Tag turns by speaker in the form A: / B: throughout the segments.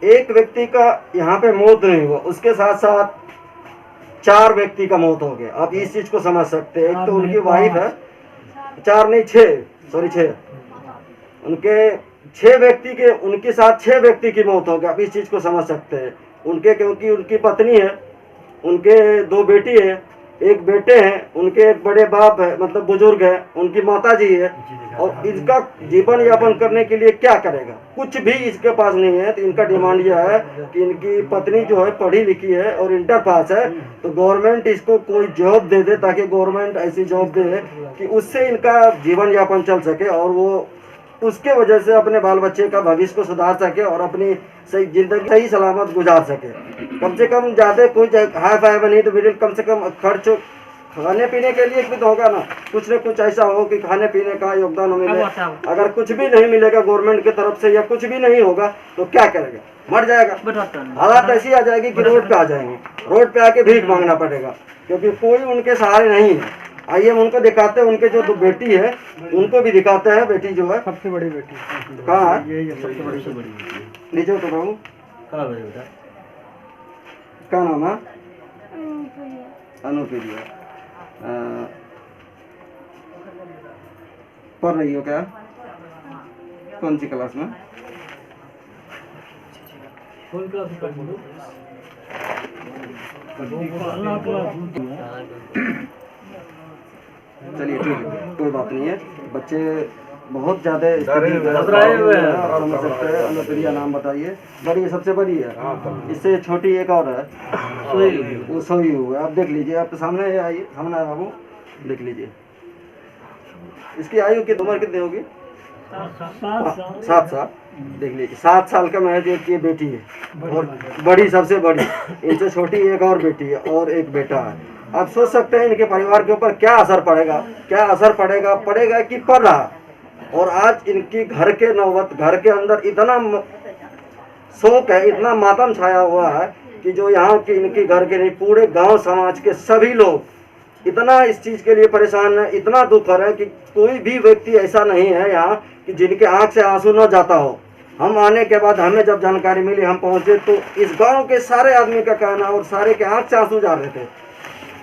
A: एक व्यक्ति का यहाँ पे मौत नहीं हुआ, उसके साथ साथ 4 व्यक्ति का मौत हो गया। आप इस चीज को समझ सकते हैं। एक तो उनकी वाइफ है, 4 नहीं 6, सॉरी 6, उनके 6 व्यक्ति के, उनके साथ 6 व्यक्ति की मौत हो गई। आप इस चीज को समझ सकते हैं। उनके, क्योंकि उनकी पत्नी है, उनके 2 बेटी है, एक बेटे हैं, उनके एक बड़े बाप है, मतलब बुजुर्ग है, उनकी माता जी है, और इसका जीवन यापन करने के लिए क्या करेगा? कुछ भी इसके पास नहीं है। तो इनका डिमांड यह है कि इनकी पत्नी जो है पढ़ी लिखी है और इंटर पास है, तो गवर्नमेंट इसको कोई जॉब दे दे, ताकि गवर्नमेंट ऐसी जॉब दे कि उससे इनका जीवन यापन चल सके और वो उसके वजह से अपने बाल बच्चे का भविष्य को सुधार सके और अपनी सही जिंदगी सही सलामत गुजार सके। कम से कम ज़्यादा कोई हाई फाई नहीं तो मिडिल, कम से कम खर्च खाने पीने के लिए भी तो होगा ना, कुछ न कुछ ऐसा हो कि खाने पीने का योगदान मिले। अगर कुछ भी नहीं मिलेगा गवर्नमेंट की तरफ से या कुछ भी नहीं होगा तो क्या करेगा? मर जाएगा। हालात ऐसी आ जाएगी कि रोड पे आ जाएंगे, रोड पे आके भीख मांगना पड़ेगा, क्योंकि कोई उनके सहारे नहीं है। आइए हम उनको दिखाते हैं, उनके जो 2 बेटी है उनको भी दिखाते हैं। बेटी जो है
B: सबसे बड़ी बेटी
A: कहाँ है?
B: यही है, सबसे बड़ी बेटी।
A: नीचे तो बाबू
B: बेटा
A: क्या नाम है? अनुप्रिया। पढ़ रही हो क्या? कौन सी क्लास में?
B: कौन क्लास में?
A: चलिए ठीक है, कोई बात नहीं है। बच्चे बहुत ज़्यादा और समझ सकते हैं। अनुप्रिया नाम बताइए। बड़ी सबसे बड़ी है, इससे छोटी एक और है, वो सोई हुई है। आप देख लीजिए, आप सामने आइए, सामने आए बाबू, देख लीजिए। इसकी आयु की उम्र कितनी होगी? 7 साल। देख लीजिए, 7 साल का महज एक ये बेटी है और बड़ी सबसे बड़ी, इनसे छोटी एक और बेटी है और एक बेटा है। आप सोच सकते हैं इनके परिवार के ऊपर क्या असर पड़ेगा, क्या असर पड़ेगा कि पड़ रहा। और आज इनकी घर के नौबत, घर के अंदर इतना शोक है, इतना मातम छाया हुआ है कि जो यहाँ के इनके घर के नहीं, पूरे गांव समाज के सभी लोग इतना इस चीज़ के लिए परेशान है, इतना दुख है कि कोई भी व्यक्ति ऐसा नहीं है यहाँ कि जिनके आँख से आंसू न जाता हो। हम आने के बाद हमें जब जानकारी मिली, हम पहुँचे तो इस गांव के सारे आदमी का कहना और सारे के आँख से आंसू जा रहे थे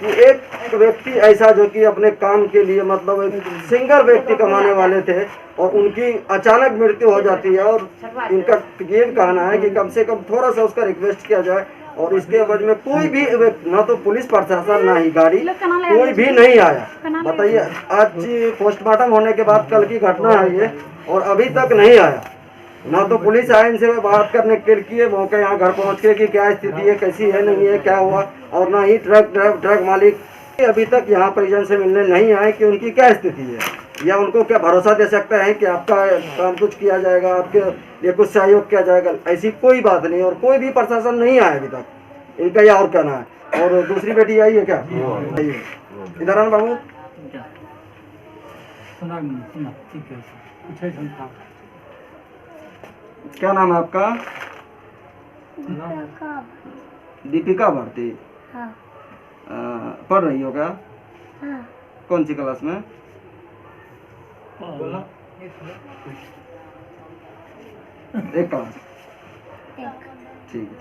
A: कि एक व्यक्ति ऐसा जो कि अपने काम के लिए, मतलब एक सिंगल व्यक्ति कमाने वाले थे और उनकी अचानक मृत्यु हो जाती है। और इनका ये कहना है कि कम से कम थोड़ा सा उसका रिक्वेस्ट किया जाए और इसके एवज में कोई भी ना तो पुलिस प्रशासन ना ही गाड़ी, कोई भी नहीं आया। बताइए, आज पोस्टमार्टम होने के बाद कल की घटना है ये, और अभी तक नहीं आया। ना तो पुलिस आए इनसे बात करने के लिए मौके यहाँ घर पहुँच के कि क्या स्थिति है, कैसी है, नहीं है, क्या हुआ, और ना ही ट्रक मालिक अभी तक यहाँ परिजन से मिलने नहीं आए कि उनकी क्या स्थिति है या उनको क्या भरोसा दे सकते हैं कि आपका काम कुछ किया जाएगा, आपके लिए कुछ सहयोग किया जाएगा। ऐसी कोई बात नहीं, और कोई भी प्रशासन नहीं आया अभी तक। इनका यह और कहना है। और दूसरी बेटी आई है क्या? आइए इधर आना बाबू। क्या नाम है आपका? दीपिका भारती।
C: हाँ।
A: पढ़ रही हो क्या?
C: हाँ।
A: कौन सी क्लास में? एक क्लास। ठीक है।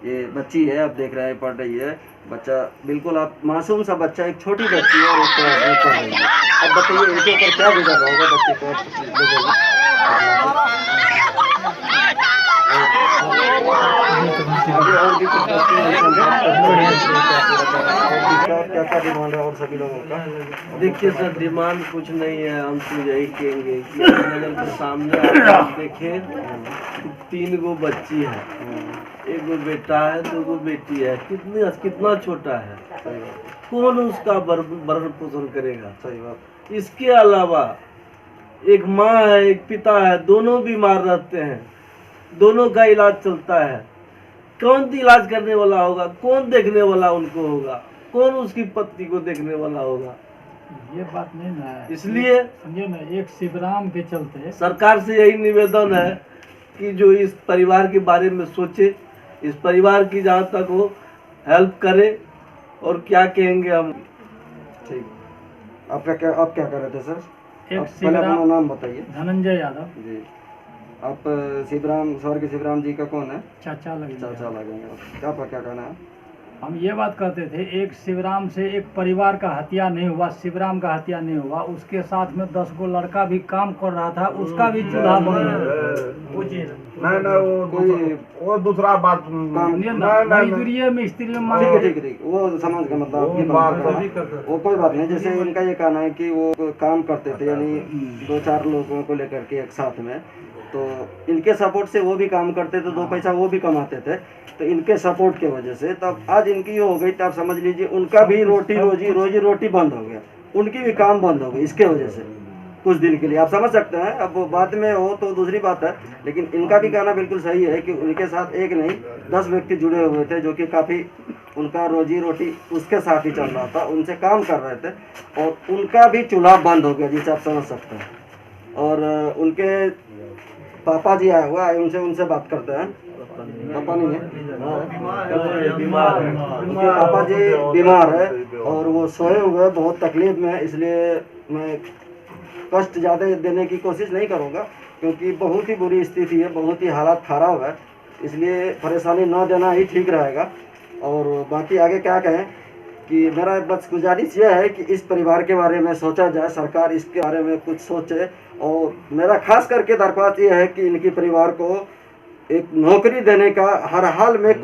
A: ये बच्ची है, आप देख रहे हैं, पढ़ रही है। बच्चा बिल्कुल आप मासूम सा बच्चा, एक छोटी बच्ची है और एक क्लास में पढ़ रही है। अब बताइए इनके ऊपर क्या गुजर रहा होगा बच्चे को? क्या डिमांड है और सभी लोगों का?
B: देखिए सर, डिमांड कुछ नहीं है। हम तो यही कहेंगे कि नजर के सामने आप देखें, 3 गो बच्ची है, 1 गो बेटा है, 2 गो बेटी है। कितना छोटा है, कौन उसका भरण पोषण करेगा?
A: सही बात।
B: इसके अलावा एक माँ है, एक पिता है, दोनों बीमार रहते हैं, दोनों का इलाज चलता है। कौन इलाज करने वाला होगा? कौन देखने वाला उनको होगा? कौन उसकी पत्नी को देखने वाला होगा?
D: ये बात नहीं ना है।
B: इसलिए
D: समझे ना, एक शिवराम के चलते
B: सरकार से यही निवेदन है कि जो इस परिवार के बारे में सोचे, इस परिवार की जहाँ तक हो हेल्प करे। और क्या कहेंगे हम।
A: ठीक, आप क्या कर रहे थे सर?
D: एक
A: पहले अपना नाम बताइए।
D: धनंजय यादव
A: जी। आप शिवराम, स्वर्गीय शिवराम जी का कौन है?
D: चाचा लगे।
A: चाचा लगेंगे। क्या कहना है?
D: हम ये बात कहते थे, एक शिवराम से एक परिवार का हत्या नहीं हुआ, शिवराम का हत्या नहीं हुआ, उसके साथ में 10 गो लड़का भी काम कर रहा था, उसका भी चूल्हा बन गया।
C: नहीं वो दूसरा बात
D: मजदूरी मिस्त्री में
A: ठीक है, वो समझ गए, मतलब आपकी बात वो कोई बात नहीं। जैसे इनका ये कहना है कि वो काम करते थे, यानी 2-4 लोगों को लेकर के एक साथ में, तो इनके सपोर्ट से वो भी काम करते थे, 2 पैसा वो भी कमाते थे, तो इनके सपोर्ट की वजह से तब आज इनकी ये हो गई, तब समझ लीजिए उनका भी रोजी रोटी बंद हो गया, उनकी भी काम बंद हो गई इसके वजह से कुछ दिन के लिए। आप समझ सकते हैं, अब वो बाद में हो तो दूसरी बात है, लेकिन इनका भी कहना बिल्कुल सही है कि उनके साथ एक नहीं 10 व्यक्ति जुड़े हुए थे, जो कि काफ़ी उनका रोजी रोटी उसके साथ ही चल रहा था, उनसे काम कर रहे थे, और उनका भी चूल्हा बंद हो गया, जिसे आप समझ सकते हैं। और उनके पापा जी आए हुआ है, उनसे बात करते हैं। पापा नहीं है, उनके पापा जी बीमार है और वो सोए हुए बहुत तकलीफ में है, इसलिए मैं कष्ट ज़्यादा देने की कोशिश नहीं करूँगा, क्योंकि बहुत ही बुरी स्थिति है, बहुत ही हालात खराब है, इसलिए परेशानी न देना ही ठीक रहेगा। और बाकी आगे क्या कहें कि मेरा बस गुजारिश यह है कि इस परिवार के बारे में सोचा जाए, सरकार इसके बारे में कुछ सोचे, और मेरा खास करके दरख्वास्त यह है कि इनकी परिवार को एक नौकरी देने का हर हाल में